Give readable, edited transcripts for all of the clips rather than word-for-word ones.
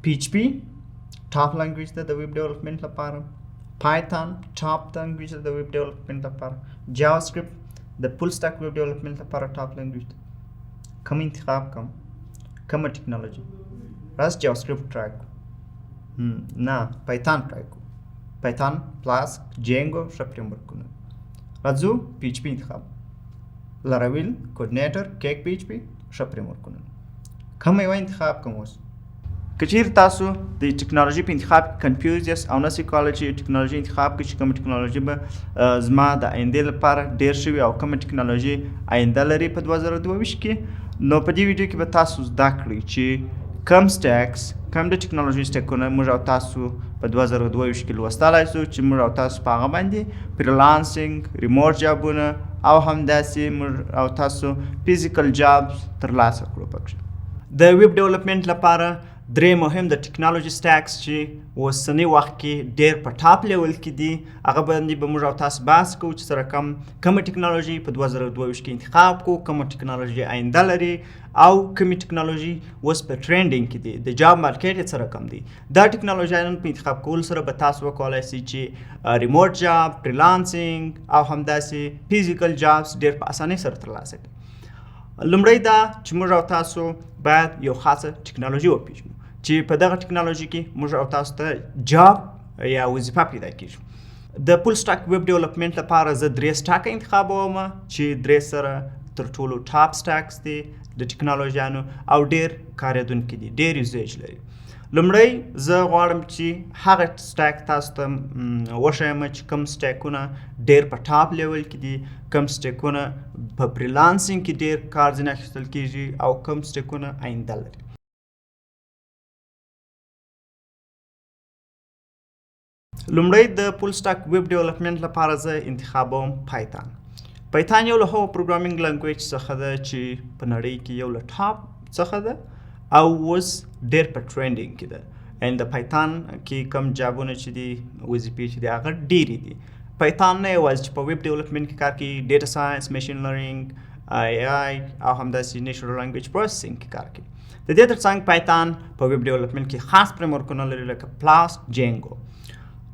PHP ټاپ لانګویج ده د ویب ډیولپمنټ لپاره، پایثون ټاپ لانګویج ده د ویب ډیولپمنټ لپاره، جاوا سکرپټ د فول سټاک ویب ډیولپمنټ لپاره ټاپ لانګویج ده. کوم انتخاب کوم؟ کومه ټیکنالوژي؟ راځه جاوا سکرپټ ټرای کړو. نه پایثون ټرای کړو. پایثون فلاسک جینګو ښه فریم ورکونه. راځو PHP انتخاب. لاراویل کوډینیټر کیک PHP ښه فریم ورکونه. کوم یو انتخاب کوم اوس؟ که چیرې تاسو د ټیکنالوژي په انتخاب کې کنفیوز یاست او نسئ کولی چې ټیکنالوژي انتخاب کړئ چې کومه ټیکنالوژي به زما د آیندې لپاره ډېر ښه وي او کومه ټیکنالوژي آینده لري په 2022 کې، نو په دې ویډیو کې به تاسو زده کړئ چې کوم سټیکس کوم د ټیکنالوژي سټیکونه موږ او تاسو په 2022 کې لوستلی شو چې موږ او تاسو په هغه باندې فریلانسینګ، ریموټ جابونه او همداسې موږ او تاسو فزیکل جابز ترلاسه کړو. پکې د ویب ډیولپمنټ لپاره درې مهم د ټیکنالوژي سټیکس چې اوسنی وخت کې ډېر په ټاپ لیول کې دي، هغه باندې به موږ او تاسو بحث کوو چې سره کومه ټیکنالوژي په 2022 کې انتخاب کوو، کومه ټیکنالوژي آینده لري او کومې ټیکنالوژي اوس په ټرینډینګ کې دي، د جاب مارکیټ یې سره کم دی. دا ټیکنالوژیانو په انتخاب کولو سره به تاسو وکولی شئ چې ریموټ جاب، فریلانسینګ او همداسې فزیکل جابس ډېر په اسانۍ سره ترلاسه کړئ. لومړی دا چې موږ او تاسو باید یو خاصه ټیکنالوژي وپېژنو چې په دغه ټیکنالوژي کې موږ او تاسو ته جاب یا وظیفه پیدا کېږي. د فول سټاک ویب ډیولپمنټ لپاره زه 3 سټاکه انتخابوم چې 3 سره تر ټولو ټاپ سټاکس دي د ټیکنالوژیانو او ډېر کارېدونکي دي، ډېر یوزیج لري. لومړی زه غواړم چې هغه سټاک تاسو ته وښیم چې کوم سټاکونه ډېر په ټاپ لیول کې دي، کوم سټاکونه په فریلانسینګ کې ډېر کار ځینې اخیستل کېږي او کوم سټاکونه آینده لري. لومړی د فول سټاک ویب ډیولپمنټ لپاره زه انتخابوم پایثون. پایثون یو له هغو پروګرامینګ لنګویج څخه ده چې په نړۍ کې یو له ټاپ څخه ده او اوس ډېر په ټرینډینګ کې ده. د پایثون کې کوم جابونه چې دي، وظیفې چې دي، هغه ډېرې دي. پایثون نه یوازې چې په ویب ډیولپمنټ کې کار کوي، ډیټا ساینس، میشین لرنینګ، AI او همداسې نیچرل لنګویج پروسیسینګ کې کار کوي. د دې ترڅنګ پایثون په ویب ډیولپمنټ کې خاص فریم ورکونه لري لکه فلاسک، جینګو.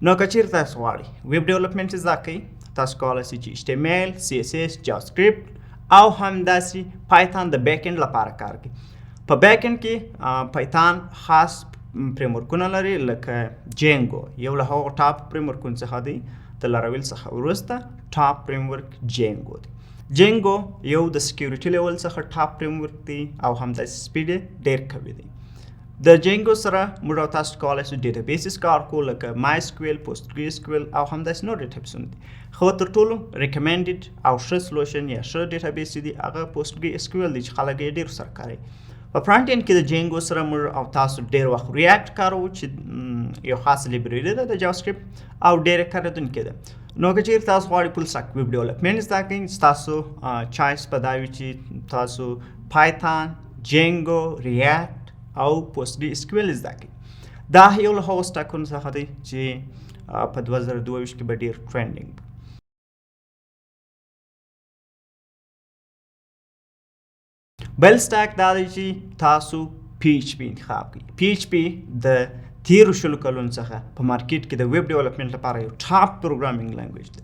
نو که چیرې تاسو غواړئ ویب ډیولپمنټ زده کړئ، تاسو کولی شئ چې HTML، CSS، جاوا سکرپټ او همداسې پایثون د بیک اینډ لپاره کار کوي. په بیک اینډ کې پایثون خاص فریم ورکونه لري لکه جینګو، یو له هغو ټاپ فریم ورکونو څخه دی. د لاراویل څخه وروسته ټاپ فریم ورک جینګو دی. جینګو یو د سکیورټي لیول څخه ټاپ فریم ورک دی او همداسې سپیډ یې ډېر قوي دی. د جینګو سره موږ او تاسو کولی شو ډیټابیسز کار کوو لکه MySQL، PostgreSQL او همداسې نور ډیټابیسونه دي. خو تر ټولو ریکمنډډ او ښه سلوشن یا ښه ډیټابیس چې دی هغه PostgreSQL دی چې خلک یې ډېر سره کاروي. په فرانټ اینډ کې د جینګو سره موږ او تاسو ډېر وخت ریاکټ کاروو چې یو خاصه لیبرري ده د جاوا سکرپټ او ډېره کارېدونکې ده. نو که چیرې تاسو غواړئ فول سټاک ویب ډیولپمنټ زده کړئ، ستاسو چایس به دا وي چې تاسو پایثون، جینګو، ریاکټ او PostgreSQL زده کړئ. دا یو له هغو سټاکونو څخه دی چې په 2022 کې به ډېر ټرینډینګ. بل سټاک دا دی چې تاسو PHP انتخاب کړئ. PHP د تیرو شلو کلونو څخه په مارکیټ کې د ویب ډیولپمنټ لپاره یو ټاپ پروګرامینګ لنګویج دی.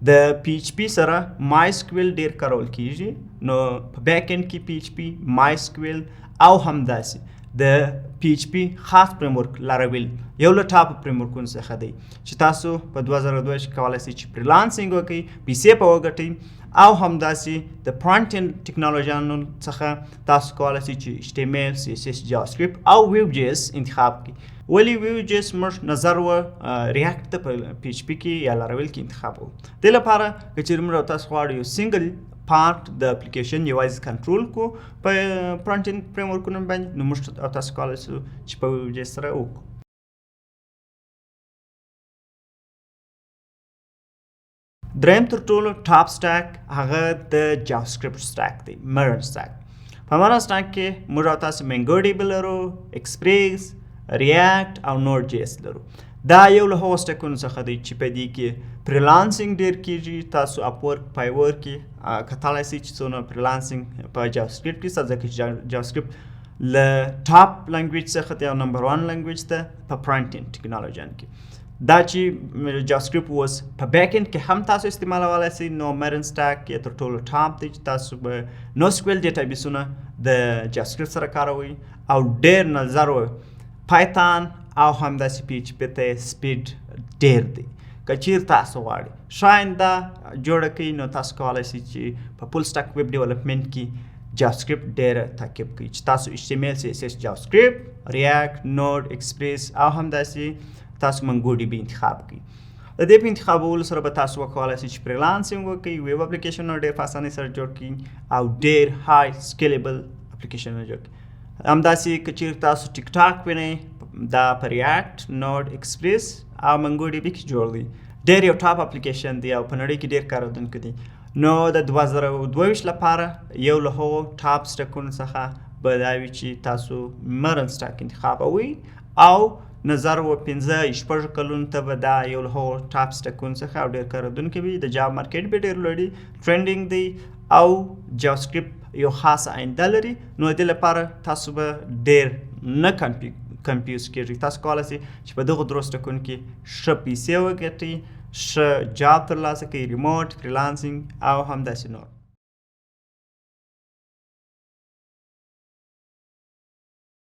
د PHP سره MySQL ډېر کارول کېږي، نو په بیک اینډ کې PHP، MySQL او همداسې د PHP خاص فریم ورک لاراویل یو له ټاپ فریم ورکونو څخه دی چې تاسو په 2022 کې کولی شئ چې فریلانسینګ وکړئ، پیسې په وګټئ او همداسې د فرانټ اینډ ټیکنالوژیانو څخه تاسو کولی شئ چې HTML، CSS، جاوا سکرپټ او ویب JS انتخاب کړئ. ولې ویب JS موږ نظر و ریاکټ ته په PHP کې یا لاراویل کې انتخاب وو. دې لپاره که چیرې موږ تاسو غواړو یو سنګل پارت د اپلیکیشن یوازې کنټرول کو په فرانټ اینډ فریم ورکونو باندې، نو موږ تاسو کولی شو چې په ویب JS سره وکړو. دریم تر ټولو ټاپ سټاک هغه د جاوا سکرپټ سټاک دی، مرن سټاک. په مرن سټاک کې موږ او تاسو MongoDB لرو، ایکسپریس، ریاکټ او نوډ JS لرو. دا یو له هغو سټاکونو څخه دی چې په دې کې فریلانسینګ ډېر کېږي. تاسو اپورک، فایور کې کتلی شئ چې څونه فریلانسینګ په جاوا سکرپټ کې شته، ځکه چې جاوا سکرپټ له ټاپ لنګویج څخه د یو نمبر 1 لنګویج ته په فرنټ انډ ټیکنالوژي کې دا چې جاوا سکرپټ اوس په بیک انډ کې هم تاسو استعمالولی شئ نو مرن سټاک یې تر ټولو ټاپ دی چې تاسو به نو سکویل ډیټابیسونه د جاوا سکرپټ سره کاروئ او ډېر نظر پایتان او همداسې پی ایچ پي ته سپیډ ډېر دی که چیرې تاسو غواړئ شاید دا جوړه کړئ نو تاسو کولی شئ چې په فل سټاک ویب ډیولپمنټ کې جاوا سکرپټ ډېره تعقیب کړئ چې تاسو HTML CSS جاوا سکرپټ ریاکټ نوډ ایکسپریس او همداسې تاسو منګو ډي بي انتخاب کړئ د دې په انتخابولو سره به تاسو وکولی شئ چې فریلانسینګ وکړئ ویب اپلیکیشنونه ډېر په اسانۍ سره جوړ کړئ او ډېر های سکیلیبل اپلیکیشنونه جوړ کړئ همداسې که چیرې تاسو ټیک ټاک وینئ دا په ریاکټ نوډ ایکسپریس او منګو ډي بي کې جوړ دی ډېر یو ټاپ اپلیکیشن دی او په نړۍ کې ډېر کارونکي دي نو د 2022 لپاره یو له هغو ټاپ سټکونو څخه به دا وي چې تاسو مرن سټاک انتخابوئ او نظر و 15-16 کلونو ته به دا یو له هغو ټاپ سټکونو څخه او ډېر کارونکي وي د جاب مارکیټ به ډېر لوړ دی ټرینډینګ دی او جاوا سکرپټ یو خاصه آینده لري نو د دې لپاره تاسو به ډېر نه کنفیوز کېږئ تاسو کولی شئ چې په دغو درو سټکونو کې ښه پیسې وګټئ ښه جاب ترلاسه کړئ ریموټ فریلانسینګ او همداسې نور